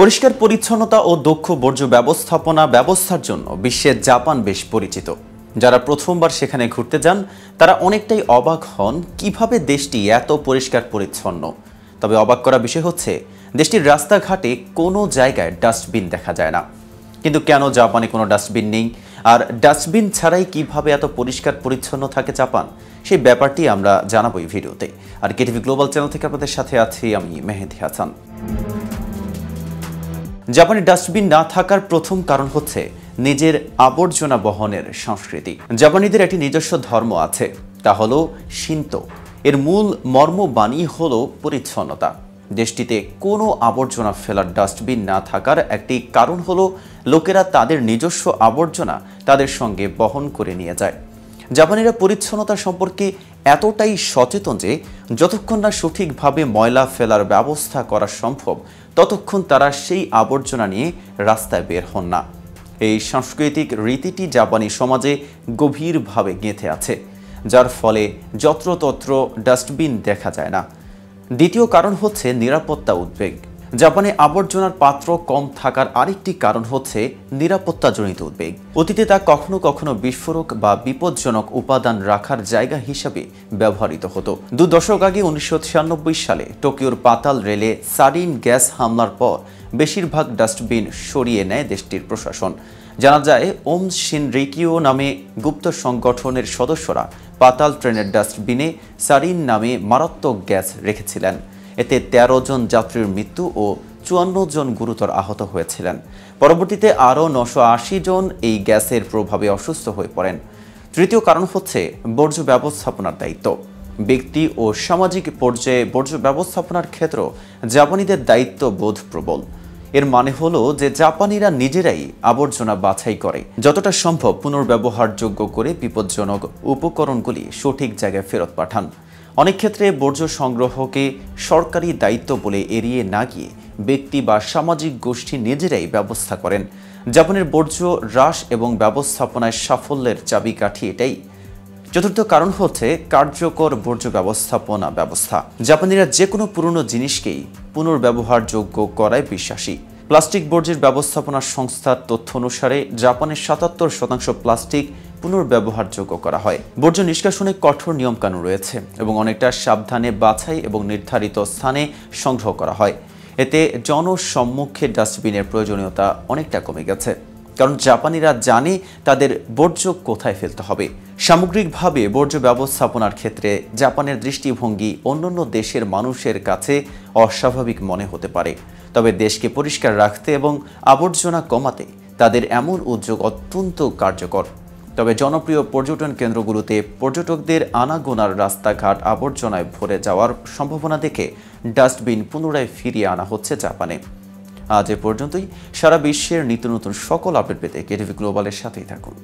পরিষ্কার পরিচ্ছন্নতা ও দক্ষ বর্জ্য ব্যবস্থাপনা ব্যবস্থার জন্য বিশ্বে জাপান বেশ পরিচিত। যারা প্রথমবার সেখানে ঘুরতে যান তারা অনেকটাই অবাক হন কিভাবে দেশটি এত পরিষ্কার পরিচ্ছন্ন। তবে অবাক করা বিষয় হচ্ছে দেশটির রাস্তাঘাটে কোনো জায়গায় ডাস্টবিন দেখা যায় না। কিন্তু কেন জাপানে কোনো ডাস্টবিন নেই, আর ডাস্টবিন ছাড়াই কিভাবে এত পরিষ্কার পরিচ্ছন্ন থাকে জাপান, সেই ব্যাপারটি আমরা জানাবো এই ভিডিওতে। আর কেটিভি গ্লোবাল চ্যানেল থেকে আপনাদের সাথে আছি আমি মেহেদি হাসান। জাপানে ডাস্টবিন না থাকার প্রথম কারণ হচ্ছে নিজের আবর্জনা বহনের সংস্কৃতি। জাপানিদের একটি নিজস্ব ধর্ম আছে, তা হলো শিন্তো। এর মূল মর্মবাণী হলো পরিচ্ছন্নতা। দেশটিতে কোনো আবর্জনা ফেলার ডাস্টবিন না থাকার একটি কারণ হলো লোকেরা তাদের নিজস্ব আবর্জনা তাদের সঙ্গে বহন করে নিয়ে যায়। জাপানিরা পরিচ্ছন্নতা সম্পর্কে এতটাই সচেতন যে যতক্ষণ না সঠিকভাবে ময়লা ফেলার ব্যবস্থা করা সম্ভব ততক্ষণ তারা সেই আবর্জনা নিয়ে রাস্তায় বের হন না। এই সাংস্কৃতিক রীতিটি জাপানি সমাজে গভীরভাবে গেঁথে আছে, যার ফলে যত্রতত্র ডাস্টবিন দেখা যায় না। দ্বিতীয় কারণ হচ্ছে নিরাপত্তা উদ্বেগ। জাপানে আবর্জনার পাত্র কম থাকার আরেকটি কারণ হচ্ছে নিরাপত্তাজনিত উদ্বেগ। অতীতে তা কখনো কখনো বিস্ফোরক বা বিপজ্জনক উপাদান রাখার জায়গা হিসাবে ব্যবহৃত হতো। 2 দশক আগে 1996 সালে টোকিওর পাতাল রেলে সারিন গ্যাস হামলার পর বেশিরভাগ ডাস্টবিন সরিয়ে নেয় দেশটির প্রশাসন। জানা যায় ওম শিনরিকিও নামে গুপ্ত সংগঠনের সদস্যরা পাতাল ট্রেনের ডাস্টবিনে সারিন নামে মারাত্মক গ্যাস রেখেছিলেন। এতে 13 জন যাত্রীর মৃত্যু ও 54 জন গুরুতর আহত হয়েছিলেন। পরবর্তীতে আরও 980 জন এই গ্যাসের প্রভাবে অসুস্থ হয়ে পড়েন। তৃতীয় কারণ হচ্ছে বর্জ্য ব্যবস্থাপনার দায়িত্ব। ব্যক্তি ও সামাজিক পর্যায়ে বর্জ্য ব্যবস্থাপনার ক্ষেত্র জাপানিদের দায়িত্ব বোধ প্রবল। এর মানে হলো যে জাপানিরা নিজেরাই আবর্জনা বাছাই করে যতটা সম্ভব পুনর্ব্যবহারযোগ্য করে বিপজ্জনক উপকরণগুলি সঠিক জায়গায় ফেরত পাঠান। অনেক ক্ষেত্রে বর্জ্য সংগ্রহকে সরকারি দায়িত্ব বলে এড়িয়ে না গিয়ে ব্যক্তি বা সামাজিক গোষ্ঠী নিজেরাই ব্যবস্থা করেন। জাপানের বর্জ্য হ্রাস এবং ব্যবস্থাপনায় সাফল্যের চাবিকাঠি এটাই। চতুর্থ কারণ হচ্ছে কার্যকর বর্জ্য ব্যবস্থাপনা ব্যবস্থা। জাপানিরা যে কোনো পুরনো জিনিসকেই পুনর্ব্যবহারযোগ্য করায় বিশ্বাসী। প্লাস্টিক বর্জ্যের ব্যবস্থাপনা সংস্থার তথ্য অনুসারে জাপানের 77% প্লাস্টিক পুনর্ব্যবহারযোগ্য করা হয়। বর্জ্য নিষ্কাশনে কঠোর নিয়মকানুন রয়েছে এবং অনেকটা সাবধানে বাছাই এবং নির্ধারিত স্থানে সংগ্রহ করা হয়। এতে জনসম্মুখে ডাস্টবিনের প্রয়োজনীয়তা অনেকটা কমে গেছে, কারণ জাপানিরা জানে তাদের বর্জ্য কোথায় ফেলতে হবে। সামগ্রিকভাবে বর্জ্য ব্যবস্থাপনার ক্ষেত্রে জাপানের দৃষ্টিভঙ্গি অন্যান্য দেশের মানুষের কাছে অস্বাভাবিক মনে হতে পারে, তবে দেশকে পরিষ্কার রাখতে এবং আবর্জনা কমাতে তাদের এমন উদ্যোগ অত্যন্ত কার্যকর। তবে জনপ্রিয় পর্যটন কেন্দ্রগুলোতে পর্যটকদের আনাগোনার রাস্তাঘাট আবর্জনায় ভরে যাওয়ার সম্ভাবনা দেখে ডাস্টবিন পুনরায় ফিরিয়ে আনা হচ্ছে জাপানে। আজ এ পর্যন্তই। সারা বিশ্বের নিত্য নতুন সকল আপডেট পেতে কেটিভি গ্লোবালের সাথেই থাকুন।